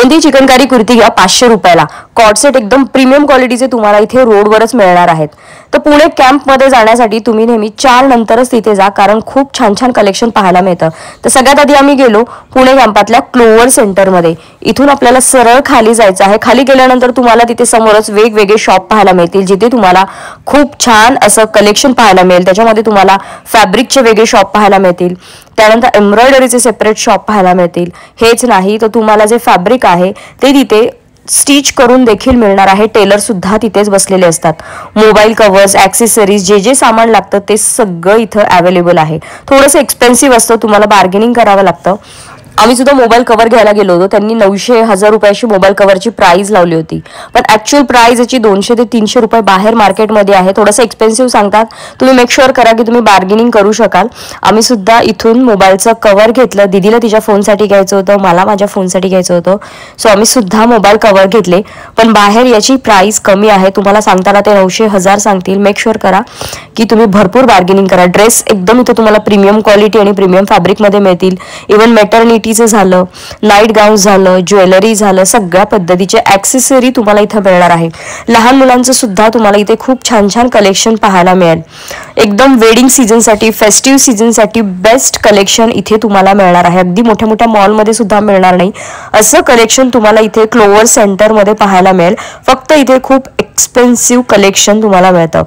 कोणती चिकनकारी कुर्ती घ्या 500 रुपयाला. कॉर्डसेट एकदम प्रीमियम क्वालिटीचे तुम्हाला इथे रोडवरच मिळणार आहेत. तर पुणे कॅम्पमध्ये जाण्यासाठी तुम्ही नेहमी 4 नंतरच तिथे जा, कारण खूप छान छान कलेक्शन पाहायला मिळतं. तर सगळ्यात आधी आम्ही गेलो पुणे कॅम्पातल्या क्लोवर सेंटरमध्ये. इथून आपल्याला सरळ खाली जायचं आहे. खाली गेल्यानंतर तुम्हाला तिथे समोरच वेगवेगळे शॉप पाहायला मिळतील, जिथे तुम्हाला खूप छान असं कलेक्शन पाहायला मिळेल. त्याच्यामध्ये तुम्हाला फॅब्रिकचे वेगळे शॉप पाहायला मिळतील, त्यानंतर एम्ब्रॉयडरीचे सेपरेट शॉप पाहायला मिळतील. हेच नाही तर तुम्हाला जे फॅब्रिक आहे ते तिथे स्टिच करून देखील मिळणार आहे. टेलर सुद्धा तिथेच बसलेले असतात. मोबाईल कव्हर्स, ॲक्सेसरीज, जे जे सामान लागतं ते सगळं इथं अवेलेबल आहे. थोडंसं एक्सपेन्सिव्ह असतं, तुम्हाला बार्गेनिंग करावं लागतं. आम्ही सुद्धा मोबाईल कव्हर घ्यायला गेलो होतो. त्यांनी 900-1000 रुपयाची मोबाईल कव्हरची प्राइस लावली होती, पण ऍक्च्युअल प्राइस याची 200 ते 300 रुपये बाहेर मार्केटमध्ये आहे. थोडंसं एक्सपेन्सिव्ह सांगतात. तुम्ही मेक शुअर करा की तुम्ही बार्गेनिंग करू शकाल. आम्ही सुद्धा इथून मोबाईलचं कव्हर घेतलं. दीदीला तिच्या फोनसाठी घ्यायचं होतं, मला माझ्या फोनसाठी घ्यायचं होतं. सो आम्ही सुद्धा मोबाईल कव्हर घेतले, पण बाहेर याची प्राइस कमी आहे. तुम्हाला सांगताना ते 900-1000 सांगतील. मेक शुअर करा की तुम्ही भरपूर बार्गेनिंग करा. ड्रेस एकदम इथं तुम्हाला प्रीमियम क्वालिटी आणि प्रीमियम फॅब्रिकमध्ये मिळतील. इव्हन मॅटर्निटीचं झालं, नाईट गाऊन झालं, ज्वेलरी झालं, सगळ्या पद्धतीचे ॲक्सेसरी तुम्हाला इथं मिळणार आहे. लहान मुलांचं सुद्धा तुम्हाला इथे खूप छान छान कलेक्शन पाहायला मिळेल. एकदम वेडिंग सीझनसाठी, फेस्टिव्ह सीझनसाठी बेस्ट कलेक्शन इथे तुम्हाला मिळणार आहे. अगदी मोठ्या मोठ्या मॉलमध्ये सुद्धा मिळणार नाही असं कलेक्शन तुम्हाला इथे क्लोवर सेंटरमध्ये पाहायला मिळेल. फक्त इथे खूप एक्सपेन्सिव्ह कलेक्शन तुम्हाला मिळतं.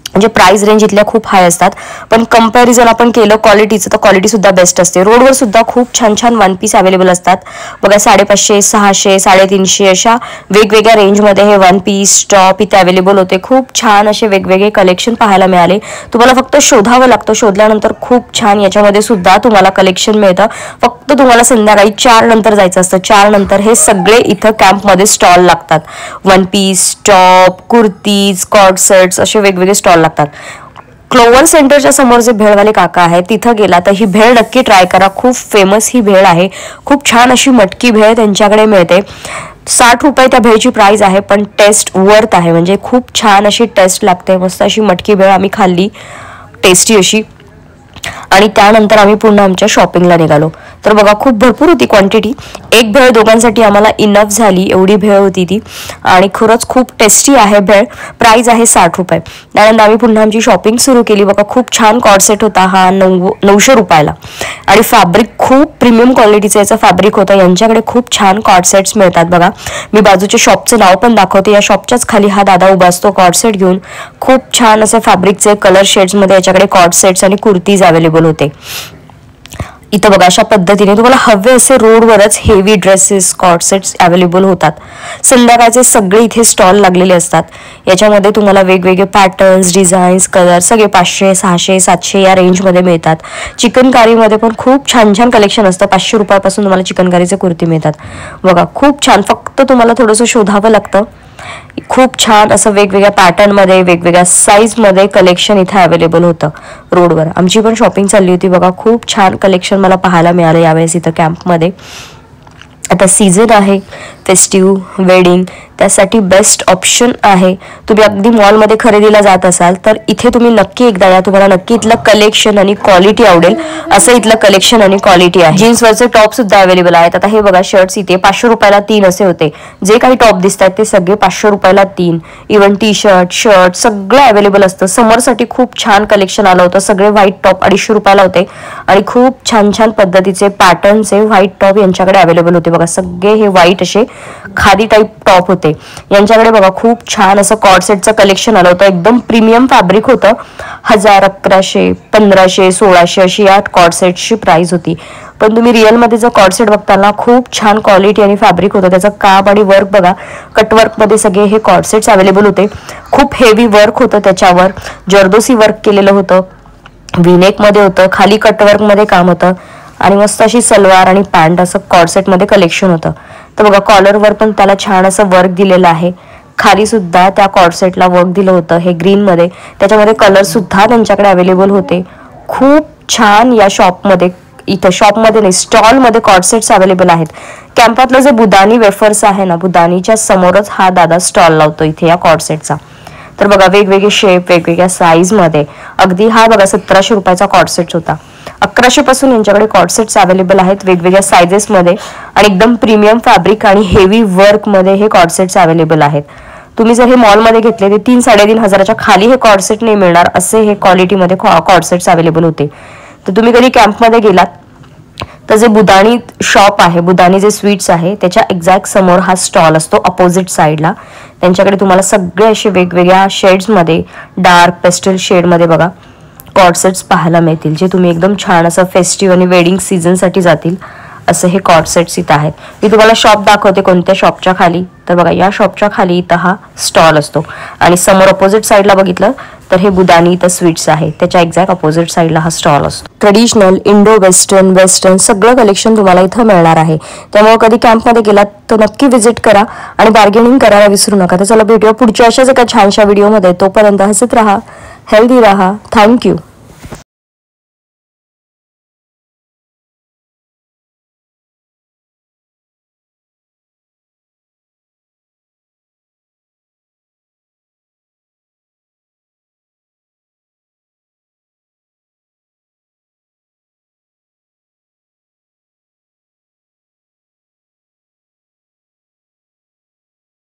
म्हणजे प्राइस रेंज इथल्या खूप हाय असतात, पण कंपॅरिझन आपण केलं क्वालिटीचं तर क्वालिटी सुद्धा बेस्ट असते. रोडवर सुद्धा खूप छान छान वन पीस अवेलेबल असतात बघा. 550, 600, 350 अशा वेगवेगळ्या रेंजमध्ये हे वन पीस टॉप इथे अवेलेबल होते. खूप छान असे वेगवेगळे कलेक्शन पाहायला मिळाले. तुम्हाला फक्त शोधावं लागतं. शोधल्यानंतर खूप छान याच्यामध्ये सुद्धा तुम्हाला कलेक्शन मिळतं. फक्त तुम्हाला संध्याकाळी 4 नंतर जायचं असतं. 4 नंतर हे सगळे इथं कॅम्पमध्ये स्टॉल लागतात. One piece, top, kurtis, cord sets असे वेगवेगळे स्टॉल लागतात. क्लोवर सेंटरच्या समोर जे भेळवाले काका आहेत तिथं गेला तर ही भेळ नक्की ट्राय करा. खूप फेमस ही भेळ आहे. खूप छान अशी मटकी भेळ त्यांच्याकडे मिळते. 60 रुपये त्या भेळची प्राइस आहे, पण टेस्ट वर्थ आहे. म्हणजे खूप छान अशी टेस्ट लागते. मस्त अशी मटकी भेळ आम्ही खाल्ली, टेस्टी अशी. आणि त्यानंतर आम्ही पुन्हा आमच्या शॉपिंगला निघालो. तर बघा खूप भरपूर होती क्वांटिटी. एक भेळ दोघांसाठी आम्हाला इनफ झाली एवढी भेळ होती ती. आणि खरंच खूप टेस्टी आहे भेळ. प्राइस आहे 60 रुपये. त्यानंतर आम्ही पुन्हा आमची शॉपिंग सुरू केली. बघा खूप छान कॉर्डसेट होता हा 900 रुपयाला. आणि फॅब्रिक खूप प्रीमियम क्वालिटीचं याचं फॅब्रिक होतं. यांच्याकडे खूप छान कॉर्डसेट्स मिळतात बघा. मी बाजूच्या शॉपचं नाव पण दाखवते. या शॉपच्याच खाली हा दादा उभा असतो कॉर्डसेट घेऊन. खूप छान असं फॅब्रिकचे कलर शेड्समध्ये याच्याकडे कॉर्डसेट्स आणि कुर्तीज अवेलेबल होते. इथं बघा अशा पद्धतीने तुम्हाला हवे असे रोडवरच हेवी ड्रेसेस, कॉर्डसेट्स अवेलेबल होतात. संध्याकाळचे सगळे इथे स्टॉल लागलेले असतात. याच्यामध्ये तुम्हाला वेगवेगळे पॅटर्न्स, डिझाईन्स, कलर सगळे 500, 600, 700 या रेंजमध्ये मिळतात. चिकनकारीमध्ये पण खूप छान छान कलेक्शन असतं. 500 रुपयापासून तुम्हाला चिकनकारीचे कुर्ती मिळतात बघा. खूप छान. फक्त तुम्हाला थोडंसं शोधावं लागतं. खूप छान असं वेगवेगळ्या पॅटर्नमध्ये, वेगवेगळ्या साईजमध्ये कलेक्शन इथे अवेलेबल होतं रोडवर. आमची पण शॉपिंग चालली होती बघा. खूप छान कलेक्शन मला पाहायला मिळालं यावेळेस इथं कॅम्पमध्ये. आता सीझन आहे फेस्टिव्ह, वेडिंग, त्यासाठी बेस्ट ऑप्शन आहे. तुम्ही अगदी मॉलमध्ये खरेदीला जात असाल तर इथे तुम्ही नक्की एकदा या. तुम्हाला नक्की इथलं कलेक्शन आणि क्वालिटी आवडेल असं इथलं कलेक्शन आणि क्वालिटी आहे. जीन्सवरचे टॉप सुद्धा अवेलेबल आहेत. आता हे बघा शर्ट्स इथे 500 रुपयाला 3 असे होते. जे काही टॉप दिसतात ते सगळे 500 रुपयाला 3. इव्हन टी शर्ट सगळं अवेलेबल असतं. समरसाठी खूप छान कलेक्शन आलं होतं. सगळे व्हाईट टॉप 250 रुपयाला होते. आणि खूप छान छान पद्धतीचे पॅटर्नचे व्हाईट टॉप यांच्याकडे अवेलेबल होते बघा. सगळे हे व्हाईट असे खादी टाईप टॉप होते यांच्याकडे बघा. खूप छान असं कॉर्डसेटचं कलेक्शन आलं होतं. एकदम प्रीमियम फॅब्रिक होतं. 1000, 1100, 1500, 1600 अशी या कॉर्डसेटची प्राइस होती. पण तुम्ही रिअलमध्ये जर कॉर्डसेट बघताना खूप छान क्वालिटी आणि फॅब्रिक होतं. त्याचं काम आणि वर्क बघा. कटवर्कमध्ये सगळे हे कॉर्डसेट्स अवेलेबल होते. खूप हेवी वर्क होतं त्याच्यावर. जर्दोसी वर्क केलेलं होतं. विनेकमध्ये होतं. खाली कटवर्कमध्ये काम होतं. आणि मस्त अशी सलवार आणि पॅन्ट असं कॉर्डसेटमध्ये कलेक्शन होतं. तर बघा कॉलरवर पण त्याला छान असं वर्क दिलेलं आहे. खाली सुद्धा त्या कॉर्डसेटला वर्क दिलं होतं हे ग्रीनमध्ये. त्याच्यामध्ये कलर सुद्धा त्यांच्याकडे अवेलेबल होते. खूप छान या शॉपमध्ये, इथं शॉपमध्ये नाही स्टॉलमध्ये कॉर्डसेट्स अवेलेबल आहेत. कॅम्पातलं जे बुदानी वेफर्स आहे ना, बुदानीच्या समोरच हा दादा स्टॉल लावतो इथे या कॉर्डसेटचा. तर बघा वेगवेगळे शेप, वेगवेगळ्या साईजमध्ये. अगदी हा बघा 1700 रुपयाचा कॉर्डसेट होता. 1100 पासून यांच्याकडे कॉर्डसेट्स अवेलेबल आहेत वेगवेगळ्या सायझेसमध्ये आणि एकदम प्रीमियम फॅब्रिक आणि हेवी वर्कमध्ये हे कॉर्डसेट्स अवेलेबल आहेत. तुम्ही जर हे मॉलमध्ये घेतले ते 3-3.5 हजाराच्या खाली हे कॉर्डसेट नाही मिळणार, असे हे क्वालिटीमध्ये कॉर्डसेट्स अवेलेबल होते. तर तुम्ही कधी कॅम्पमध्ये गेलात तर जे बुदाणी शॉप आहे, बुदाणी जे स्वीट्स आहे त्याच्या एक्झॅक्ट समोर हा स्टॉल असतो अपोजिट साईडला. त्यांच्याकडे तुम्हाला सगळे असे वेगवेगळ्या शेड्समध्ये, डार्क पेस्टल शेडमध्ये बघा कॉर्डसेट्स पाहायला मिळतील, जे तुम्ही एकदम छान असं फेस्टिव्ह आणि वेडिंग सीझनसाठी जातील असे हे कॉर्डसेट्स इथं आहेत. मी तुम्हाला शॉप दाखवते कोणत्या शॉपच्या खाली. तर बघा या शॉपच्या खाली इथं हा स्टॉल असतो आणि समोर अपोजिट साईडला बघितलं तर हे बुदाणी इथं स्वीट्स आहे, त्याच्या एक्झॅक्ट अपोजिट साईडला हा स्टॉल असतो. ट्रेडिशनल, इंडो वेस्टर्न सगळं कलेक्शन तुम्हाला इथं मिळणार आहे. त्यामुळे कधी कॅम्पमध्ये गेलात तर नक्की व्हिजिट करा आणि बार्गेनिंग करायला विसरू नका. तर चला भेटूया पुढच्या अशाच एका छानशा व्हिडिओमध्ये. तोपर्यंत हसत राहा, हेल्दी राहा. थँक्यू.